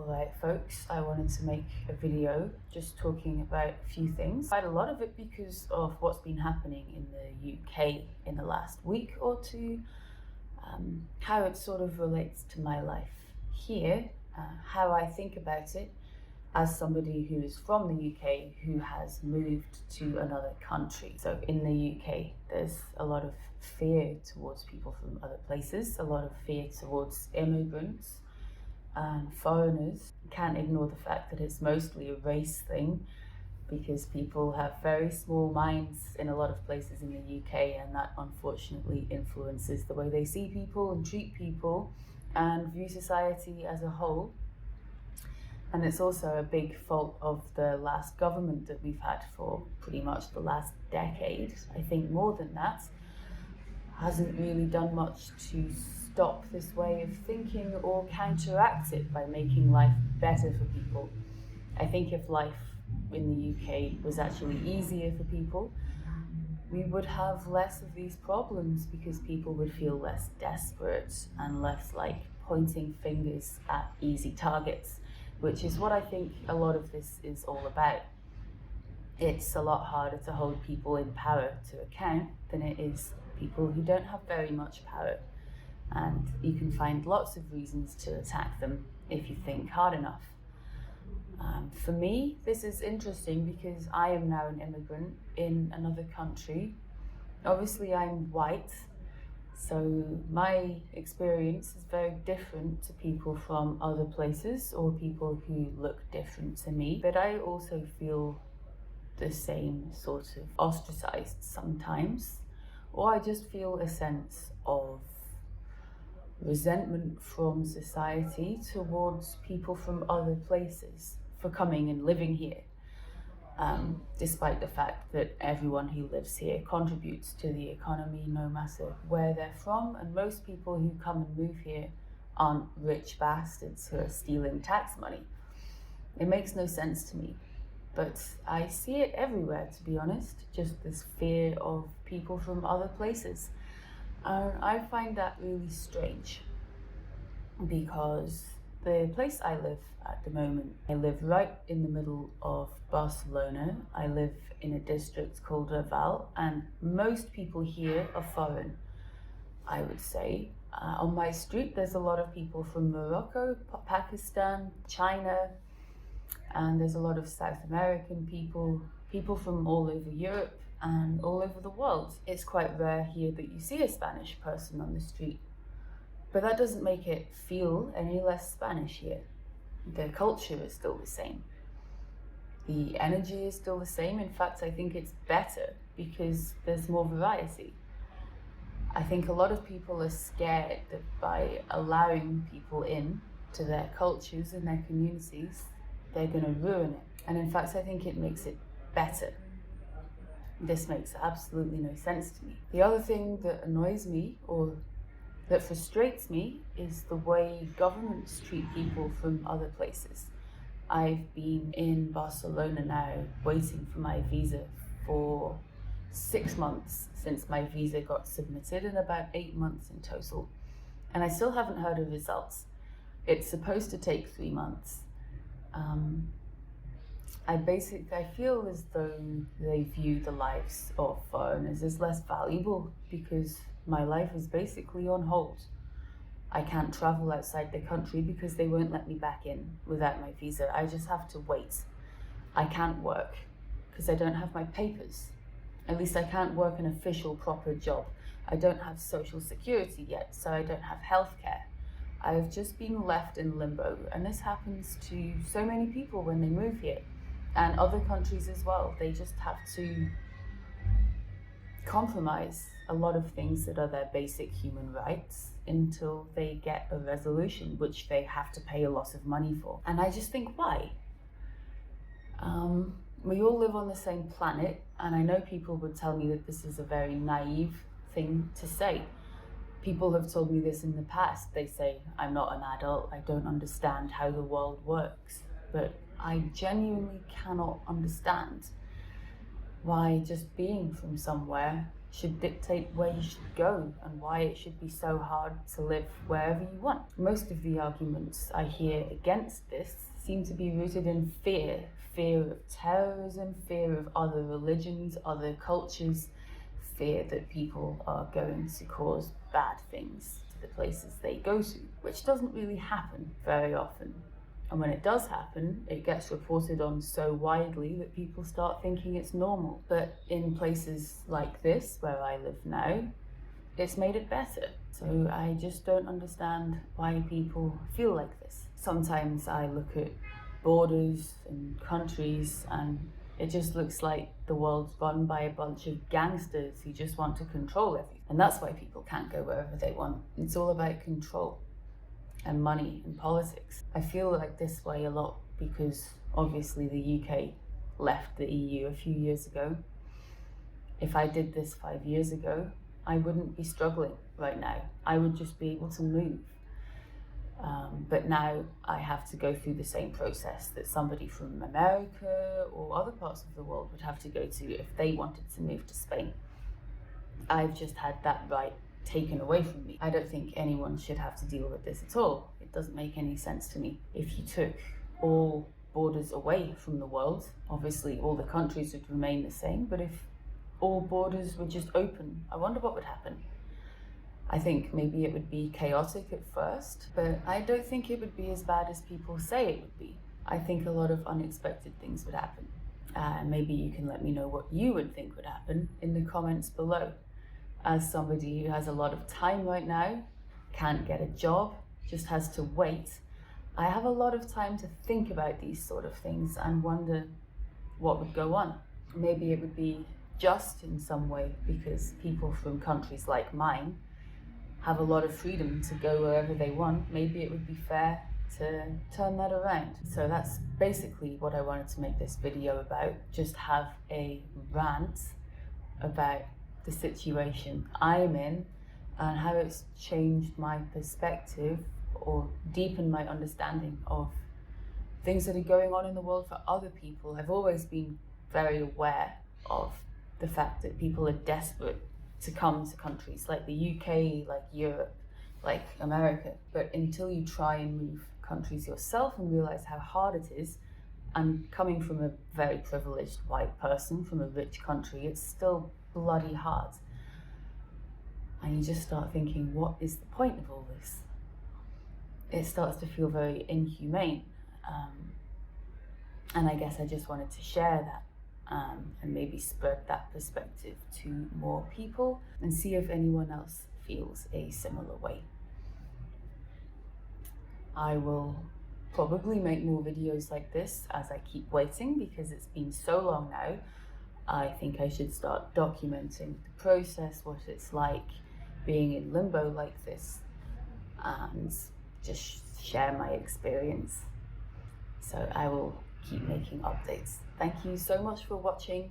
Alright folks, I wanted to make a video just talking about a few things. Quite a lot of it because of what's been happening in the UK in the last week or two, how it sort of relates to my life here, how I think about it as somebody who is from the UK who has moved to another country. So in the UK, there's a lot of fear towards people from other places, a lot of fear towards immigrants and foreigners. Can't ignore the fact that it's mostly a race thing because people have very small minds in a lot of places in the UK, and that unfortunately influences the way they see people and treat people and view society as a whole. And it's also a big fault of the last government that we've had for pretty much the last decade. I think more than that, hasn't really done much to stop this way of thinking or counteract it by making life better for people. I think if life in the UK was actually easier for people, we would have less of these problems because people would feel less desperate and less like pointing fingers at easy targets, which is what I think a lot of this is all about. It's a lot harder to hold people in power to account than it is people who don't have very much power. And you can find lots of reasons to attack them if you think hard enough. For me, this is interesting because I am now an immigrant in another country. Obviously, I'm white, so my experience is very different to people from other places or people who look different to me. But I also feel the same sort of ostracized sometimes, or I just feel a sense of resentment from society towards people from other places for coming and living here, despite the fact that everyone who lives here contributes to the economy no matter where they're from, and most people who come and move here aren't rich bastards who are stealing tax money. It makes no sense to me, but I see it everywhere, to be honest, just this fear of people from other places. I find that really strange because the place I live at the moment, I live right in the middle of Barcelona. I live in a district called Raval, and most people here are foreign, I would say. On my street, there's a lot of people from Morocco, Pakistan, China, and there's a lot of South American people, people from all over Europe and all over the world. It's quite rare here that you see a Spanish person on the street, but that doesn't make it feel any less Spanish here. The culture is still the same. The energy is still the same. In fact, I think it's better because there's more variety. I think a lot of people are scared that by allowing people in to their cultures and their communities, they're going to ruin it. And in fact, I think it makes it better. This makes absolutely no sense to me. The other thing that annoys me or that frustrates me is the way governments treat people from other places. I've been in Barcelona now waiting for my visa for 6 months since my visa got submitted, and about 8 months in total. And I still haven't heard of results. It's supposed to take 3 months. I feel as though they view the lives of foreigners as less valuable because my life is basically on hold. I can't travel outside the country because they won't let me back in without my visa. I just have to wait. I can't work because I don't have my papers. At least I can't work an official proper job. I don't have social security yet, so I don't have healthcare. I've just been left in limbo, and this happens to so many people when they move here, and other countries as well. They just have to compromise a lot of things that are their basic human rights until they get a resolution, which they have to pay a lot of money for. And I just think, why? We all live on the same planet, and I know people would tell me that this is a very naive thing to say. People have told me this in the past. They say, I'm not an adult, I don't understand how the world works. But I genuinely cannot understand why just being from somewhere should dictate where you should go and why it should be so hard to live wherever you want. Most of the arguments I hear against this seem to be rooted in fear. Fear of terrorism, fear of other religions, other cultures, fear that people are going to cause bad things to the places they go to, which doesn't really happen very often. And when it does happen, it gets reported on so widely that people start thinking it's normal. But in places like this, where I live now, it's made it better. So I just don't understand why people feel like this. Sometimes I look at borders and countries and it just looks like the world's run by a bunch of gangsters who just want to control everything. And that's why people can't go wherever they want. It's all about control and money and politics. I feel like this way a lot because obviously the UK left the EU a few years ago. If I did this 5 years ago, I wouldn't be struggling right now. I would just be able to move. But now I have to go through the same process that somebody from America or other parts of the world would have to go to if they wanted to move to Spain. I've just had that right taken away from me. I don't think anyone should have to deal with this at all. It doesn't make any sense to me. If you took all borders away from the world, obviously all the countries would remain the same, but if all borders were just open, I wonder what would happen. I think maybe it would be chaotic at first, but I don't think it would be as bad as people say it would be. I think a lot of unexpected things would happen. Maybe you can let me know what you would think would happen in the comments below. As somebody who has a lot of time right now, can't get a job, just has to wait, I have a lot of time to think about these sort of things and wonder what would go on. Maybe it would be just in some way because people from countries like mine have a lot of freedom to go wherever they want. Maybe it would be fair to turn that around. So that's basically what I wanted to make this video about. Just have a rant about the situation I'm in and how it's changed my perspective or deepened my understanding of things that are going on in the world for other people. I've always been very aware of the fact that people are desperate to come to countries like the UK, like Europe, like America. But until you try and move countries yourself and realize how hard it is, and coming from a very privileged white person from a rich country, it's still bloody hard. And you just start thinking, what is the point of all this? It starts to feel very inhumane. And I guess I just wanted to share that. And maybe spread that perspective to more people and see if anyone else feels a similar way. I will probably make more videos like this as I keep waiting because it's been so long now. I think I should start documenting the process, what it's like being in limbo like this, and just share my experience. So I will keep making updates. Thank you so much for watching.